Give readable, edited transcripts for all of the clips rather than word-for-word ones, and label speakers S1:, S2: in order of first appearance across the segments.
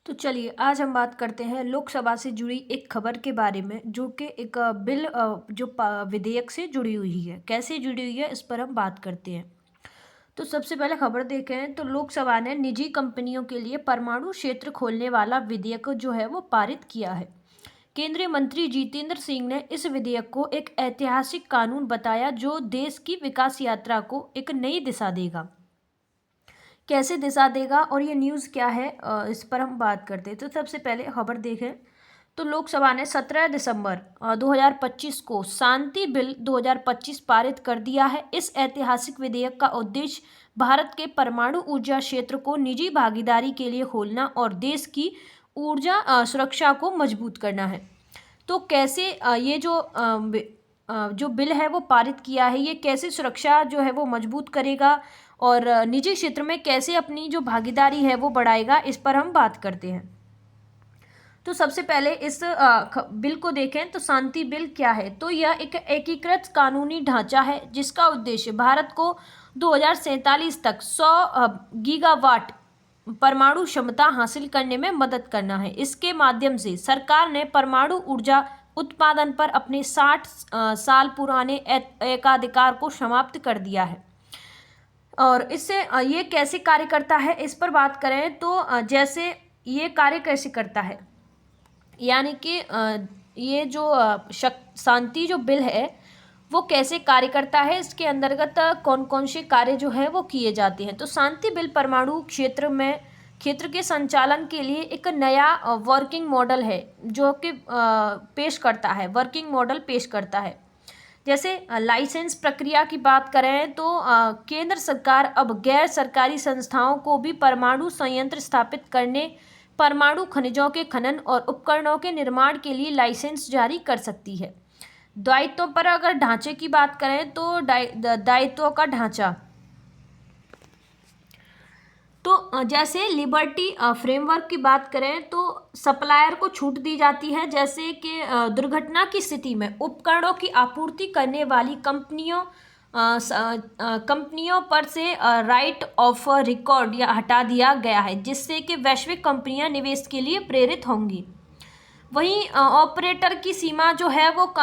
S1: तो चलिए आज हम बात करते हैं लोकसभा से जुड़ी एक खबर के बारे में जो कि एक बिल विधेयक से जुड़ी हुई है। कैसे जुड़ी हुई है इस पर हम बात करते हैं। तो सबसे पहले खबर देखें तो लोकसभा ने निजी कंपनियों के लिए परमाणु क्षेत्र खोलने वाला विधेयक जो है वो पारित किया है। केंद्रीय मंत्री जितेंद्र सिंह ने इस विधेयक को एक ऐतिहासिक कानून बताया जो देश की विकास यात्रा को एक नई दिशा देगा। कैसे दिशा देगा और ये न्यूज़ क्या है, इस पर हम बात करते हैं। तो सबसे पहले खबर देखें तो लोकसभा ने 17 दिसंबर 2025 को शांति बिल 2025 पारित कर दिया है। इस ऐतिहासिक विधेयक का उद्देश्य भारत के परमाणु ऊर्जा क्षेत्र को निजी भागीदारी के लिए खोलना और देश की ऊर्जा सुरक्षा को मजबूत करना है। तो कैसे ये जो बिल है वो पारित किया है, ये कैसे सुरक्षा जो है वो मजबूत करेगा और निजी क्षेत्र में कैसे अपनी जो भागीदारी है वो बढ़ाएगा, इस पर हम बात करते हैं। तो सबसे पहले इस बिल को देखें तो शांति बिल क्या है। तो यह एक एकीकृत कानूनी ढांचा है जिसका उद्देश्य भारत को 2047 तक 100 गीगावाट परमाणु क्षमता हासिल करने में मदद करना है। इसके माध्यम से सरकार ने परमाणु ऊर्जा उत्पादन पर अपने 60 साल पुराने एकाधिकार को समाप्त कर दिया है। और इससे ये कैसे कार्य करता है इस पर बात करें तो जैसे ये कार्य कैसे करता है, यानी कि ये जो शांति जो बिल है वो कैसे कार्य करता है, इसके अंतर्गत कौन कौन से कार्य जो है वो किए जाते हैं। तो शांति बिल परमाणु क्षेत्र के संचालन के लिए एक नया वर्किंग मॉडल है जो कि वर्किंग मॉडल पेश करता है। जैसे लाइसेंस प्रक्रिया की बात करें तो केंद्र सरकार अब गैर सरकारी संस्थाओं को भी परमाणु संयंत्र स्थापित करने, परमाणु खनिजों के खनन और उपकरणों के निर्माण के लिए लाइसेंस जारी कर सकती है। दायित्वों पर अगर ढांचे की बात करें तो दायित्वों का ढांचा तो जैसे लिबर्टी फ्रेमवर्क की बात करें तो सप्लायर को छूट दी जाती है, जैसे कि दुर्घटना की स्थिति में उपकरणों की आपूर्ति करने वाली कंपनियों पर से राइट ऑफ रिकॉर्ड या हटा दिया गया है, जिससे कि वैश्विक कंपनियां निवेश के लिए प्रेरित होंगी। वहीं ऑपरेटर की सीमा जो है वो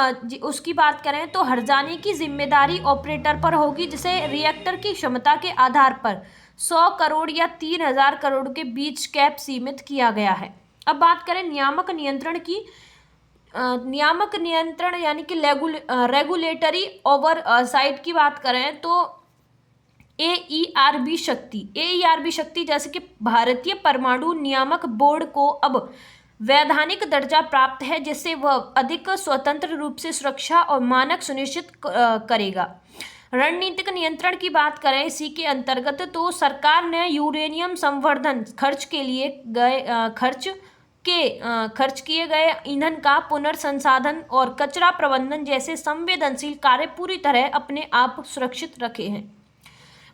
S1: उसकी बात करें तो हर्जाने की जिम्मेदारी ऑपरेटर पर होगी, जिसे रिएक्टर की क्षमता के आधार पर 100 करोड़ या 3000 करोड़ के बीच कैप सीमित किया गया है। अब बात करें नियामक नियंत्रण यानी कि रेगुलेटरी ओवरसाइट की बात करें तो AERB शक्ति जैसे कि भारतीय परमाणु नियामक बोर्ड को अब वैधानिक दर्जा प्राप्त है, जिससे वह अधिक स्वतंत्र रूप से सुरक्षा और मानक सुनिश्चित करेगा। रणनीतिक नियंत्रण की बात करें इसी के अंतर्गत तो सरकार ने यूरेनियम संवर्धन खर्च किए गए ईंधन का पुनर्संसाधन और कचरा प्रबंधन जैसे संवेदनशील कार्य पूरी तरह अपने आप सुरक्षित रखे हैं।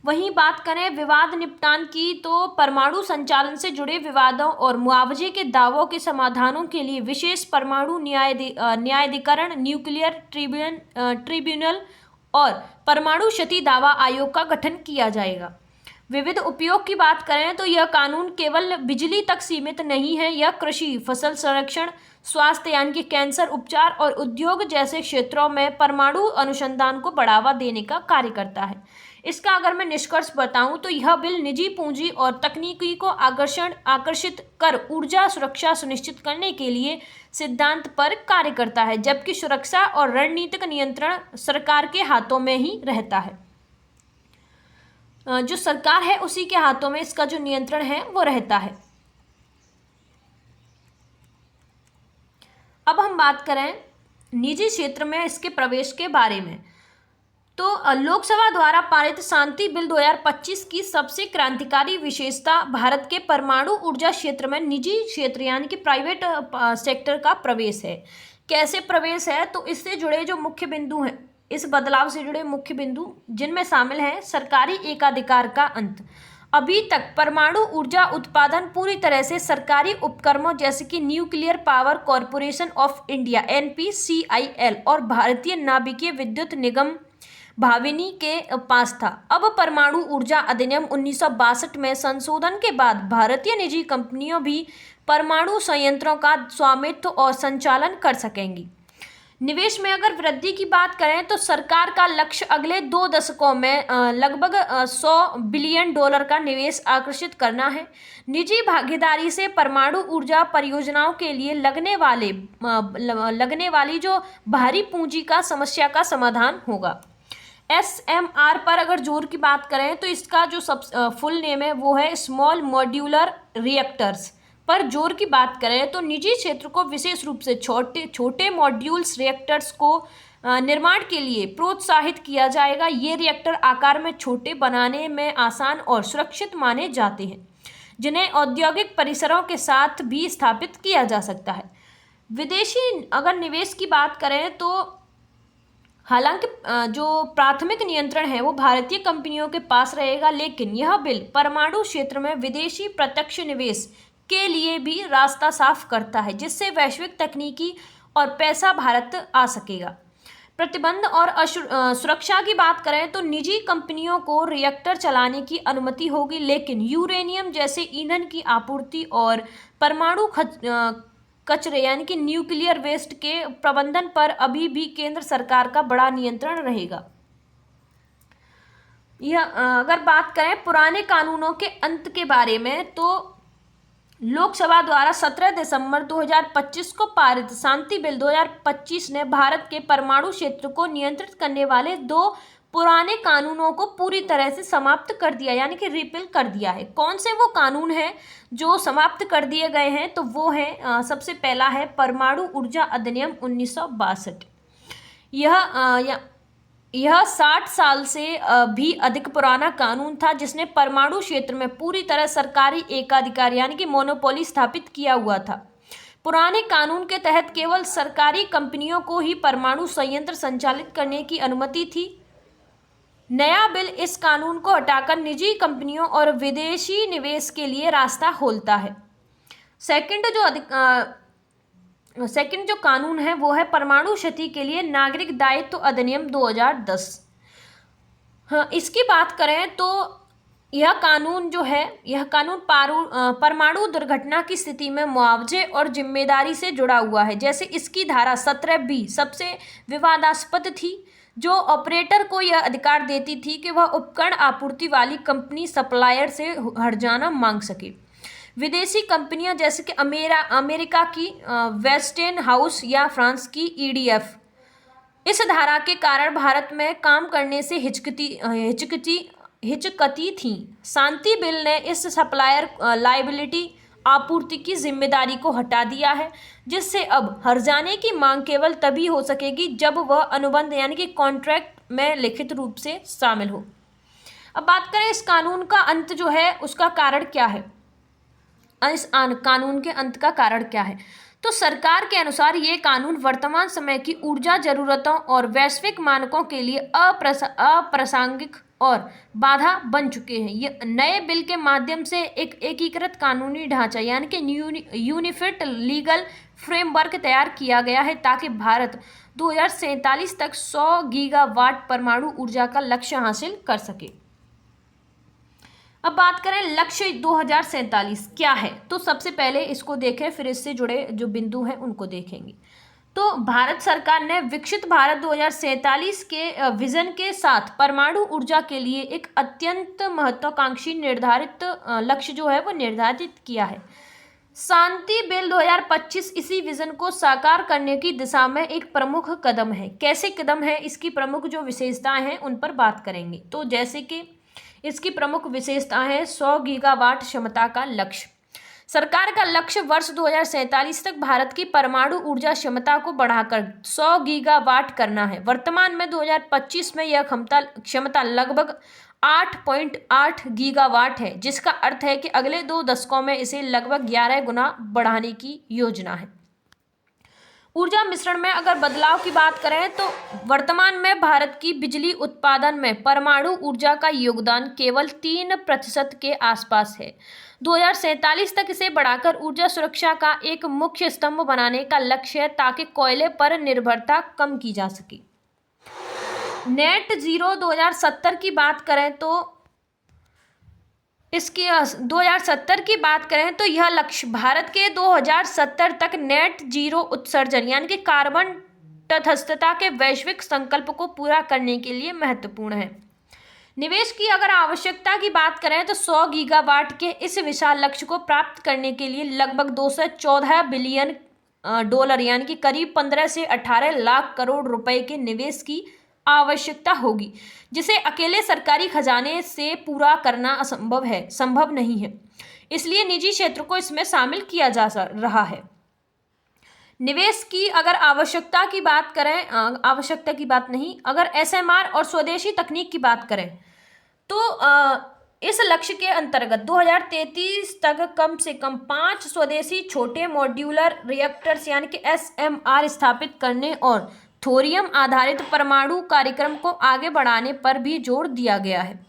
S1: वहीं बात करें विवाद निपटान की तो परमाणु संचालन से जुड़े विवादों और मुआवजे के दावों के समाधानों के लिए विशेष परमाणु न्यायाधिकरण, न्यूक्लियर ट्रिब्यूनल और परमाणु क्षति दावा आयोग का गठन किया जाएगा। विविध उपयोग की बात करें तो यह कानून केवल बिजली तक सीमित नहीं है, यह कृषि, फसल संरक्षण, स्वास्थ्य यानी कि कैंसर उपचार और उद्योग जैसे क्षेत्रों में परमाणु अनुसंधान को बढ़ावा देने का कार्य करता है। इसका अगर मैं निष्कर्ष बताऊं तो यह बिल निजी पूंजी और तकनीकी को आकर्षित कर ऊर्जा सुरक्षा सुनिश्चित करने के लिए सिद्धांत पर कार्य करता है, जबकि सुरक्षा और रणनीतिक नियंत्रण सरकार के हाथों में ही रहता है। जो सरकार है उसी के हाथों में इसका जो नियंत्रण है वो रहता है। अब हम बात करें निजी क्षेत्र में इसके प्रवेश के बारे में तो लोकसभा द्वारा पारित शांति बिल 2025 की सबसे क्रांतिकारी विशेषता भारत के परमाणु ऊर्जा क्षेत्र में निजी क्षेत्र यानी कि प्राइवेट सेक्टर का प्रवेश है। कैसे प्रवेश है तो इससे जुड़े जो मुख्य बिंदु हैं, इस बदलाव से जुड़े मुख्य बिंदु जिनमें शामिल है सरकारी एकाधिकार का अंत। अभी तक परमाणु ऊर्जा उत्पादन पूरी तरह से सरकारी उपक्रमों जैसे कि nuclear power corporation of India NPCIL और भारतीय नाभिकीय विद्युत निगम भाविनी के पास था। अब परमाणु ऊर्जा अधिनियम 1962 में संशोधन के बाद भारतीय निजी कंपनियों भी परमाणु संयंत्रों का स्वामित्व और संचालन कर सकेंगी। निवेश में अगर वृद्धि की बात करें तो सरकार का लक्ष्य अगले 2 दशकों में लगभग $100 बिलियन का निवेश आकर्षित करना है। निजी भागीदारी से परमाणु ऊर्जा परियोजनाओं के लिए लगने वाली जो भारी पूंजी का समस्या का समाधान होगा। SMR पर अगर जोर की बात करें तो इसका जो फुल नेम है वो है स्मॉल मॉड्यूलर रिएक्टर्स पर जोर की बात करें तो निजी क्षेत्र को विशेष रूप से छोटे मॉड्यूल्स रिएक्टर्स को निर्माण के लिए प्रोत्साहित किया जाएगा। ये रिएक्टर आकार में छोटे, बनाने में आसान और सुरक्षित माने जाते हैं, जिन्हें औद्योगिक परिसरों के साथ भी स्थापित किया जा सकता है। विदेशी अगर निवेश की बात करें तो हालांकि जो प्राथमिक नियंत्रण है वो भारतीय कंपनियों के पास रहेगा, लेकिन यह बिल परमाणु क्षेत्र में विदेशी प्रत्यक्ष निवेश के लिए भी रास्ता साफ करता है, जिससे वैश्विक तकनीकी और पैसा भारत आ सकेगा। प्रतिबंध और सुरक्षा की बात करें तो निजी कंपनियों को रिएक्टर चलाने की अनुमति होगी, लेकिन यूरेनियम जैसे ईंधन की आपूर्ति और परमाणु कचरे यानी कि न्यूक्लियर वेस्ट के प्रबंधन पर अभी भी केंद्र सरकार का बड़ा नियंत्रण रहेगा। यह अगर बात करें पुराने कानूनों के अंत के बारे में तो लोकसभा द्वारा 17 दिसंबर 2025 को पारित शांति बिल 2025 ने भारत के परमाणु क्षेत्र को नियंत्रित करने वाले 2 पुराने कानूनों को पूरी तरह से समाप्त कर दिया, यानी कि रिपील कर दिया है। कौन से वो कानून हैं जो समाप्त कर दिए गए हैं? तो वो है सबसे पहला है परमाणु ऊर्जा अधिनियम 1962। यह 60 साल से भी अधिक पुराना कानून था, जिसने परमाणु क्षेत्र में पूरी तरह सरकारी एकाधिकार यानी कि मोनोपोली स्थापित किया हुआ था। पुराने कानून के तहत केवल सरकारी कंपनियों को ही परमाणु संयंत्र संचालित करने की अनुमति थी। नया बिल इस कानून को हटाकर निजी कंपनियों और विदेशी निवेश के लिए रास्ता खोलता है। सेकंड जो कानून है वो है परमाणु क्षति के लिए नागरिक दायित्व अधिनियम 2010। हाँ, इसकी बात करें तो यह कानून परमाणु दुर्घटना की स्थिति में मुआवजे और जिम्मेदारी से जुड़ा हुआ है। जैसे इसकी धारा 17B सबसे विवादास्पद थी, जो ऑपरेटर को यह अधिकार देती थी कि वह उपकरण आपूर्ति वाली कंपनी सप्लायर से हर्जाना मांग सके। विदेशी कंपनियां जैसे कि अमेरिका की वेस्टिन हाउस या फ्रांस की EDF इस धारा के कारण भारत में काम करने से हिचकती थीं। शांति बिल ने इस सप्लायर लायबिलिटी आपूर्ति की जिम्मेदारी को हटा दिया है, जिससे अब हर्जाने की मांग केवल तभी हो सकेगी जब वह अनुबंध यानी कि कॉन्ट्रैक्ट में लिखित रूप से शामिल हो। अब बात करें इस कानून का अंत जो है उसका कारण क्या है। इस कानून के अंत का कारण क्या है? तो सरकार के अनुसार ये कानून वर्तमान समय की ऊर्जा जरूरतों और वैश्विक मानकों के लिए अप्रासंगिक और बाधा बन चुके हैं। ये नए बिल के माध्यम से एक एकीकृत कानूनी ढांचा यानी कि यूनिफाइड लीगल फ्रेमवर्क तैयार किया गया है, ताकि भारत 2047 तक 100 गीगावाट परमाणु ऊर्जा का लक्ष्य हासिल कर सके। अब बात करें लक्ष्य 2047 क्या है, तो सबसे पहले इसको देखें, फिर इससे जुड़े जो बिंदु हैं उनको देखेंगे। तो भारत सरकार ने विकसित भारत 2047 के विजन के साथ परमाणु ऊर्जा के लिए एक अत्यंत महत्वाकांक्षी निर्धारित लक्ष्य जो है वो निर्धारित किया है। शांति बिल 2025 इसी विजन को साकार करने की दिशा में एक प्रमुख कदम है। कैसे कदम है, इसकी प्रमुख जो विशेषताएं हैं उन पर बात करेंगे। तो जैसे कि इसकी प्रमुख विशेषता है 100 गीगावाट क्षमता का लक्ष्य। सरकार का लक्ष्य वर्ष 2047 तक भारत की परमाणु ऊर्जा क्षमता को बढ़ाकर 100 गीगावाट करना है। वर्तमान में 2025 में यह क्षमता लगभग 8.8 गीगावाट है, जिसका अर्थ है कि अगले 2 दशकों में इसे लगभग 11 गुना बढ़ाने की योजना है। ऊर्जा मिश्रण में अगर बदलाव की बात करें तो वर्तमान में भारत की बिजली उत्पादन में परमाणु ऊर्जा का योगदान केवल 3% के आसपास है। 2047 तक इसे बढ़ाकर ऊर्जा सुरक्षा का एक मुख्य स्तंभ बनाने का लक्ष्य है, ताकि कोयले पर निर्भरता कम की जा सके। नेट जीरो 2070 की बात करें तो इसकी 2070 की बात करें तो यह लक्ष्य भारत के 2070 तक नेट जीरो उत्सर्जन यानी कि कार्बन तटस्थता के वैश्विक संकल्प को पूरा करने के लिए महत्वपूर्ण है। निवेश की अगर आवश्यकता की बात करें तो 100 गीगावाट के इस विशाल लक्ष्य को प्राप्त करने के लिए लगभग 214 बिलियन डॉलर यानी कि करीब 15 से 18 लाख करोड़ रुपए के निवेश की आवश्यकता होगी, जिसे अकेले सरकारी खजाने से पूरा करना संभव नहीं है। इसलिए निजी क्षेत्र को इसमें शामिल किया जा रहा है। निवेश की अगर आवश्यकता की बात करें, आवश्यकता की बात नहीं, अगर एसएमआर और स्वदेशी तकनीक की बात करें तो इस लक्ष्य के अंतर्गत 2033 तक कम से कम 5 स्वदेशी छोटे मॉड्यूलर रिएक्टर्स यानी कि एसएमआर स्थापित करने और थोरियम आधारित परमाणु कार्यक्रम को आगे बढ़ाने पर भी जोर दिया गया है।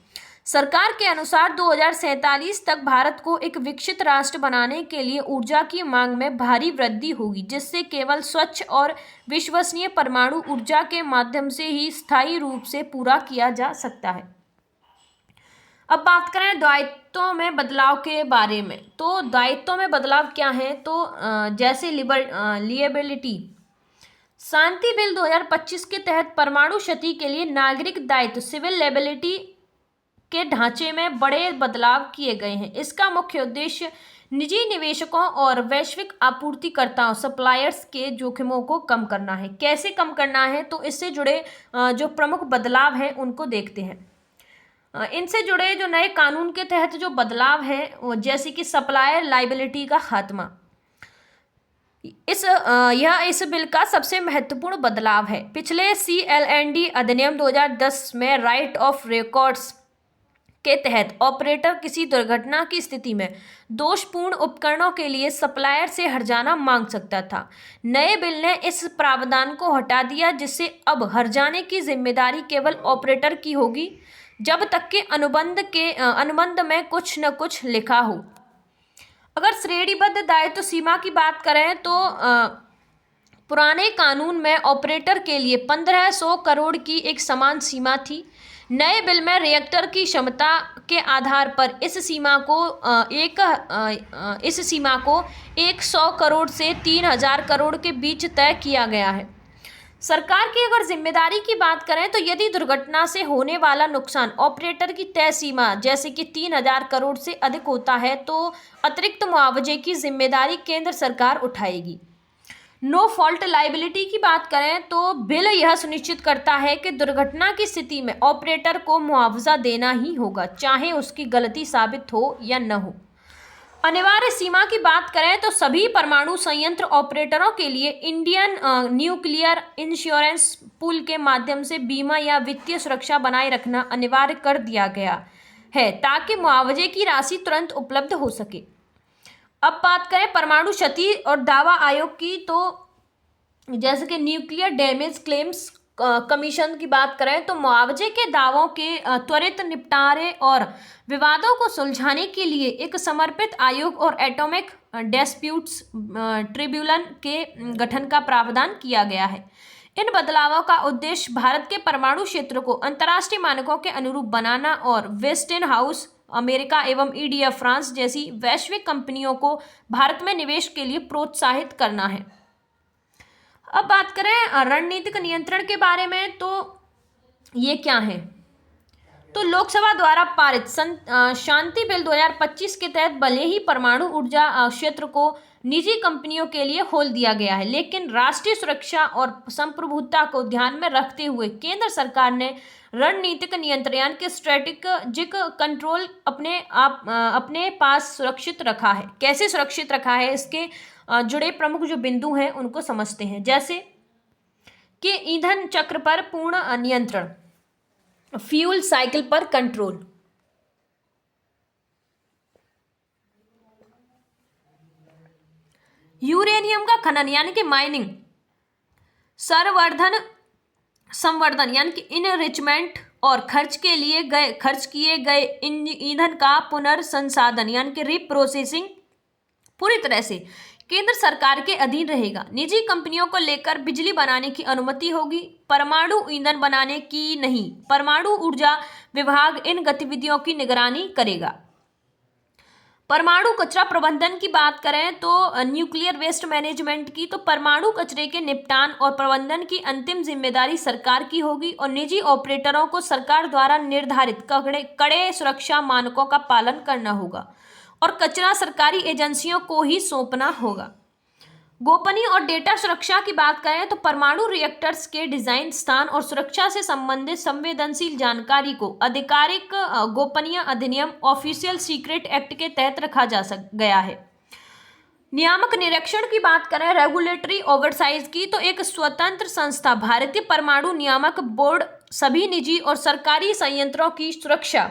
S1: सरकार के अनुसार 2047 तक भारत को एक विकसित राष्ट्र बनाने के लिए ऊर्जा की मांग में भारी वृद्धि होगी, जिससे केवल स्वच्छ और विश्वसनीय परमाणु ऊर्जा के माध्यम से ही स्थायी रूप से पूरा किया जा सकता है। अब बात करें दायित्वों में बदलाव के बारे में, तो दायित्वों में बदलाव क्या है, तो जैसे लिएबिलिटी शांति बिल 2025 के तहत परमाणु क्षति के लिए नागरिक दायित्व सिविल लायबिलिटी के ढांचे में बड़े बदलाव किए गए हैं। इसका मुख्य उद्देश्य निजी निवेशकों और वैश्विक आपूर्तिकर्ताओं सप्लायर्स के जोखिमों को कम करना है। कैसे कम करना है, तो इससे जुड़े जो प्रमुख बदलाव हैं उनको देखते हैं। इनसे जुड़े जो नए कानून के तहत जो बदलाव हैं, जैसे कि सप्लायर लायबिलिटी का खात्मा, यह इस बिल का सबसे महत्वपूर्ण बदलाव है। पिछले CLND अधिनियम 2010 में राइट ऑफ रिकॉर्ड्स के तहत ऑपरेटर किसी दुर्घटना की स्थिति में दोषपूर्ण उपकरणों के लिए सप्लायर से हर्जाना मांग सकता था। नए बिल ने इस प्रावधान को हटा दिया, जिससे अब हर्जाने की जिम्मेदारी केवल ऑपरेटर की होगी जब तक कि अनुबंध में कुछ न कुछ लिखा हो। अगर श्रेणीबद्ध दायित्व सीमा की बात करें तो पुराने कानून में ऑपरेटर के लिए 1500 करोड़ की एक समान सीमा थी। नए बिल में रिएक्टर की क्षमता के आधार पर इस सीमा को 100 करोड़ से 3000 करोड़ के बीच तय किया गया है। सरकार की अगर जिम्मेदारी की बात करें तो यदि दुर्घटना से होने वाला नुकसान ऑपरेटर की तय सीमा जैसे कि 3000 करोड़ से अधिक होता है तो अतिरिक्त मुआवजे की जिम्मेदारी केंद्र सरकार उठाएगी। नो फॉल्ट लायबिलिटी की बात करें तो बिल यह सुनिश्चित करता है कि दुर्घटना की स्थिति में ऑपरेटर को मुआवजा देना ही होगा, चाहे उसकी गलती साबित हो या न हो। अनिवार्य सीमा की बात करें तो सभी परमाणु संयंत्र ऑपरेटरों के लिए इंडियन न्यूक्लियर इंश्योरेंस पूल के माध्यम से बीमा या वित्तीय सुरक्षा बनाए रखना अनिवार्य कर दिया गया है, ताकि मुआवजे की राशि तुरंत उपलब्ध हो सके। अब बात करें परमाणु क्षति और दावा आयोग की, तो जैसे कि न्यूक्लियर डैमेज क्लेम्स कमीशन की बात करें तो मुआवजे के दावों के त्वरित निपटारे और विवादों को सुलझाने के लिए एक समर्पित आयोग और एटॉमिक डिस्प्यूट्स ट्रिब्यूनल के गठन का प्रावधान किया गया है। इन बदलावों का उद्देश्य भारत के परमाणु क्षेत्र को अंतर्राष्ट्रीय मानकों के अनुरूप बनाना और वेस्टिंगहाउस अमेरिका एवं EDF फ्रांस जैसी वैश्विक कंपनियों को भारत में निवेश के लिए प्रोत्साहित करना है। अब बात करें रणनीतिक नियंत्रण के बारे में, तो ये क्या है, तो लोकसभा द्वारा पारित शांति बिल 2025 के तहत भले ही परमाणु ऊर्जा क्षेत्र को निजी कंपनियों के लिए खोल दिया गया है, लेकिन राष्ट्रीय सुरक्षा और संप्रभुता को ध्यान में रखते हुए केंद्र सरकार ने रणनीतिक नियंत्रण यानी कि स्ट्रेटेजिक कंट्रोल अपने पास सुरक्षित रखा है। कैसे सुरक्षित रखा है, इसके जुड़े प्रमुख जो बिंदु हैं उनको समझते हैं। जैसे कि ईंधन चक्र पर पूर्ण नियंत्रण, फ्यूल साइकिल पर कंट्रोल, यूरेनियम का खनन यानी कि माइनिंग, संवर्धन यानी कि इनरिचमेंट और खर्च किए गए ईंधन का पुनर्संसाधन यानी कि रिप्रोसेसिंग, पूरी तरह से केंद्र सरकार के अधीन रहेगा। निजी कंपनियों को लेकर बिजली बनाने की अनुमति होगी, परमाणु ईंधन बनाने की नहीं। परमाणु ऊर्जा विभाग इन गतिविधियों की निगरानी करेगा। परमाणु कचरा प्रबंधन की बात करें तो न्यूक्लियर वेस्ट मैनेजमेंट की, तो परमाणु कचरे के निपटान और प्रबंधन की अंतिम जिम्मेदारी सरकार की होगी और निजी ऑपरेटरों को सरकार द्वारा निर्धारित कड़े सुरक्षा मानकों का पालन करना होगा और कचरा सरकारी एजेंसियों को ही सौंपना होगा। गोपनीय और डेटा सुरक्षा की बात करें तो परमाणु रिएक्टर्स के डिजाइन, स्थान और सुरक्षा से संबंधित संवेदनशील जानकारी को आधिकारिक गोपनीय अधिनियम ऑफिशियल सीक्रेट एक्ट के तहत रखा गया है। नियामक निरीक्षण की बात करें, रेगुलेटरी ओवरसाइज की, तो एक स्वतंत्र संस्था भारतीय परमाणु नियामक बोर्ड सभी निजी और सरकारी संयंत्रों की सुरक्षा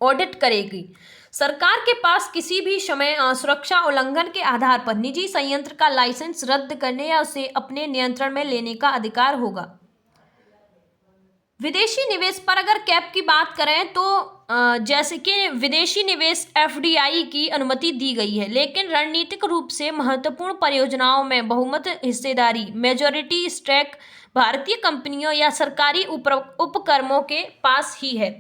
S1: ऑडिट करेगी। सरकार के पास किसी भी समय सुरक्षा उल्लंघन के आधार पर निजी संयंत्र का लाइसेंस रद्द करने या उसे अपने नियंत्रण में लेने का अधिकार होगा। विदेशी निवेश पर अगर कैप की बात करें तो जैसे कि विदेशी निवेश एफडीआई की अनुमति दी गई है, लेकिन रणनीतिक रूप से महत्वपूर्ण परियोजनाओं में बहुमत हिस्सेदारी मेजॉरिटी स्टेक भारतीय कंपनियों या सरकारी उपक्रमों के पास ही है।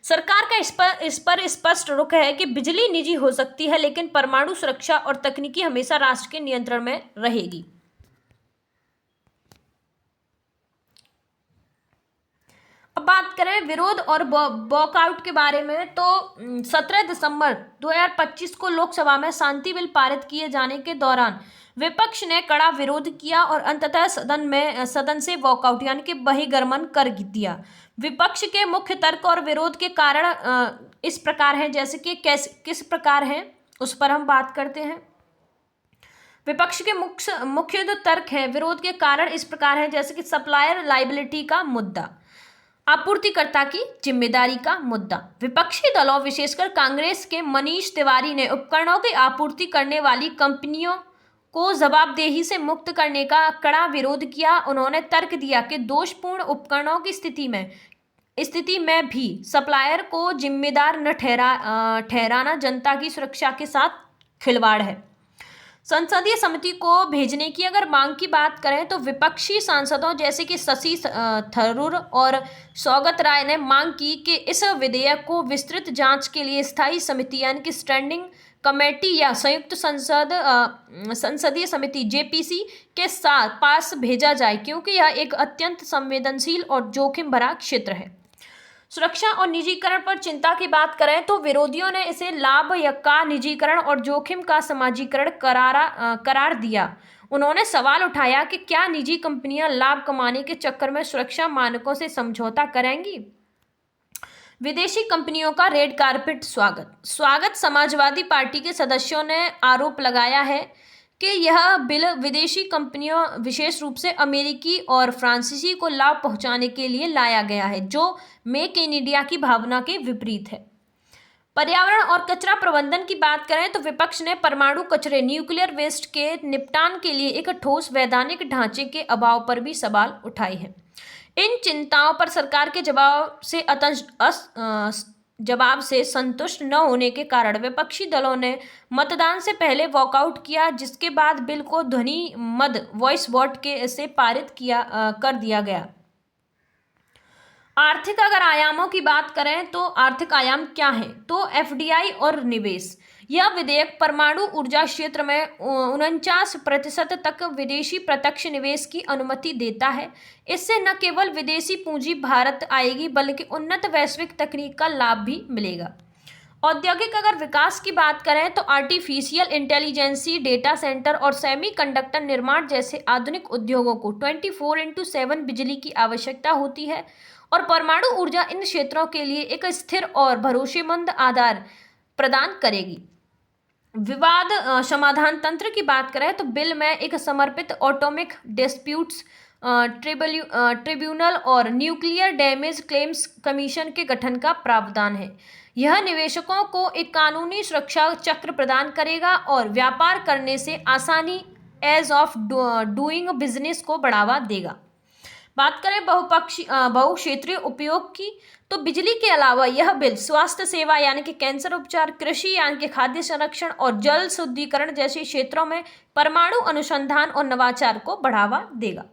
S1: सरकार का इस पर स्पष्ट रुख है कि बिजली निजी हो सकती है, लेकिन परमाणु सुरक्षा और तकनीकी हमेशा राष्ट्र के नियंत्रण में रहेगी। अब बात करें विरोध और वॉकआउट के बारे में तो 17 दिसंबर 2025 को लोकसभा में शांति बिल पारित किए जाने के दौरान विपक्ष ने कड़ा विरोध किया और अंततः सदन से वॉकआउट यानी कि बहिर्गमन कर दिया। विपक्ष के मुख्य तर्क और विरोध के कारण इस प्रकार हैं, जैसे कि किस प्रकार हैं उस पर हम बात करते हैं। विपक्ष के मुख्य जो तर्क है विरोध के कारण इस प्रकार है, जैसे कि सप्लायर लायबिलिटी का मुद्दा, आपूर्तिकर्ता की जिम्मेदारी का मुद्दा। विपक्षी दलों विशेषकर कांग्रेस के मनीष तिवारी ने उपकरणों की आपूर्ति करने वाली कंपनियों को जवाबदेही से मुक्त करने का कड़ा विरोध किया। उन्होंने तर्क दिया कि दोषपूर्ण उपकरणों की स्थिति में भी सप्लायर को जिम्मेदार न ठहराना जनता की सुरक्षा के साथ खिलवाड़ है। संसदीय समिति को भेजने की अगर मांग की बात करें तो विपक्षी सांसदों जैसे कि शशि थरूर और सौगत राय ने मांग की कि इस विधेयक को विस्तृत जांच के लिए स्थायी समिति यानी कि स्टैंडिंग कमेटी या संयुक्त संसदीय समिति जेपीसी के साथ पास भेजा जाए, क्योंकि यह एक अत्यंत संवेदनशील और जोखिम भरा क्षेत्र है। सुरक्षा और निजीकरण पर चिंता की बात करें तो विरोधियों ने इसे लाभ का निजीकरण और जोखिम का समाजीकरण करार दिया। उन्होंने सवाल उठाया कि क्या निजी कंपनियां लाभ कमाने के चक्कर में सुरक्षा मानकों से समझौता करेंगी। विदेशी कंपनियों का रेड कारपेट स्वागत। समाजवादी पार्टी के सदस्यों ने आरोप लगाया है कि यह बिल विदेशी कंपनियों विशेष रूप से अमेरिकी और फ्रांसीसी को लाभ पहुंचाने के लिए लाया गया है, जो मेक इन इंडिया की भावना के विपरीत है। पर्यावरण और कचरा प्रबंधन की बात करें तो विपक्ष ने परमाणु कचरे न्यूक्लियर वेस्ट के निपटान के लिए एक ठोस वैधानिक ढांचे के अभाव पर भी सवाल उठाए हैं। इन चिंताओं पर सरकार के जवाब से संतुष्ट न होने के कारण विपक्षी दलों ने मतदान से पहले वॉकआउट किया, जिसके बाद बिल को ध्वनि मत वॉइस वोट के से पारित कर दिया गया। आर्थिक अगर आयामों की बात करें तो आर्थिक आयाम क्या है, तो एफडीआई और निवेश। यह विधेयक परमाणु ऊर्जा क्षेत्र में 49% तक विदेशी प्रत्यक्ष निवेश की अनुमति देता है। इससे न केवल विदेशी पूंजी भारत आएगी बल्कि उन्नत वैश्विक तकनीक का लाभ भी मिलेगा। औद्योगिक अगर विकास की बात करें तो आर्टिफिशियल इंटेलिजेंसी, डेटा सेंटर और सेमीकंडक्टर निर्माण जैसे आधुनिक उद्योगों को 24/7 बिजली की आवश्यकता होती है और परमाणु ऊर्जा इन क्षेत्रों के लिए एक स्थिर और भरोसेमंद आधार प्रदान करेगी। विवाद समाधान तंत्र की बात करें तो बिल में एक समर्पित ऑटोमिक डिस्प्यूट्स ट्रिब्यूनल और न्यूक्लियर डैमेज क्लेम्स कमीशन के गठन का प्रावधान है। यह निवेशकों को एक कानूनी सुरक्षा चक्र प्रदान करेगा और व्यापार करने से आसानी एज ऑफ डूइंग बिजनेस को बढ़ावा देगा। बात करें बहुक्षेत्रीय उपयोग की, तो बिजली के अलावा यह बिल स्वास्थ्य सेवा यानी कि कैंसर उपचार, कृषि यानी कि खाद्य संरक्षण और जल शुद्धिकरण जैसे क्षेत्रों में परमाणु अनुसंधान और नवाचार को बढ़ावा देगा।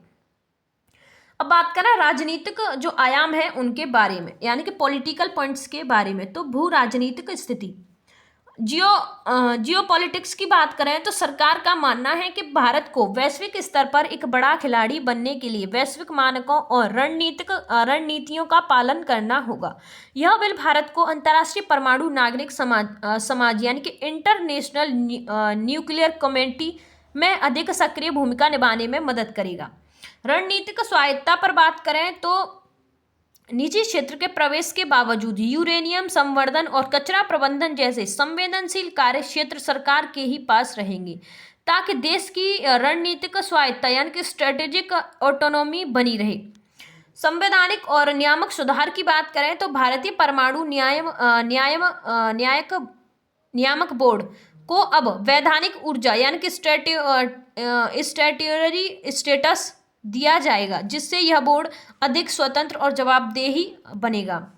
S1: अब बात करें राजनीतिक जो आयाम है उनके बारे में, यानी कि पॉलिटिकल पॉइंट्स के बारे में। तो भू राजनीतिक स्थिति, जियो पॉलिटिक्स की बात करें तो सरकार का मानना है कि भारत को वैश्विक स्तर पर एक बड़ा खिलाड़ी बनने के लिए वैश्विक मानकों और रणनीतियों का पालन करना होगा। यह बिल भारत को अंतर्राष्ट्रीय परमाणु नागरिक समाज यानी कि इंटरनेशनल न्यूक्लियर कमेटी में अधिक सक्रिय भूमिका निभाने में मदद करेगा। रणनीतिक स्वायत्ता पर बात करें तो निजी क्षेत्र के प्रवेश के बावजूद यूरेनियम संवर्धन और कचरा प्रबंधन जैसे संवेदनशील कार्य क्षेत्र सरकार के ही पास रहेंगे, ताकि देश की रणनीतिक स्वायत्ता यानी कि स्ट्रेटेजिक ऑटोनॉमी बनी रहे। संवैधानिक और नियामक सुधार की बात करें तो भारतीय परमाणु नियामक बोर्ड को अब वैधानिक ऊर्जा यानी कि स्टैट्यूटरी स्टेटस दिया जाएगा, जिससे यह बोर्ड अधिक स्वतंत्र और जवाबदेही बनेगा।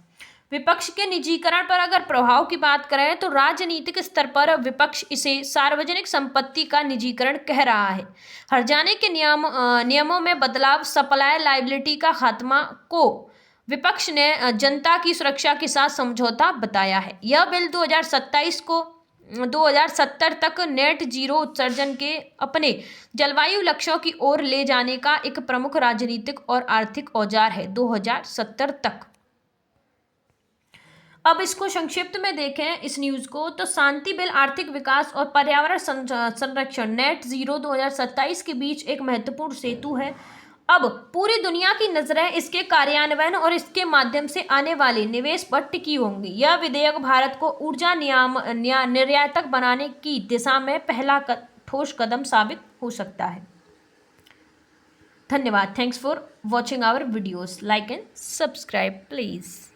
S1: विपक्ष के निजीकरण पर अगर प्रभाव की बात करें तो राजनीतिक स्तर पर विपक्ष इसे सार्वजनिक संपत्ति का निजीकरण कह रहा है। हर्जाने के नियमों में बदलाव, सप्लाई लायबिलिटी का खात्मा को विपक्ष ने जनता की सुरक्षा के साथ समझौता बताया है। यह बिल 2070 तक नेट जीरो उत्सर्जन के अपने जलवायु लक्ष्यों की ओर ले जाने का एक प्रमुख राजनीतिक और आर्थिक औजार है 2070 तक। अब इसको संक्षिप्त में देखें इस न्यूज को, तो शांति बिल आर्थिक विकास और पर्यावरण संरक्षण नेट जीरो 2027 के बीच एक महत्वपूर्ण सेतु है। अब पूरी दुनिया की नजरें इसके कार्यान्वयन और इसके माध्यम से आने वाले निवेश पर टिकी होंगी। यह विधेयक भारत को ऊर्जा निर्यातक बनाने की दिशा में पहला ठोस कदम साबित हो सकता है। धन्यवाद। Thanks for watching our videos. Like and subscribe please.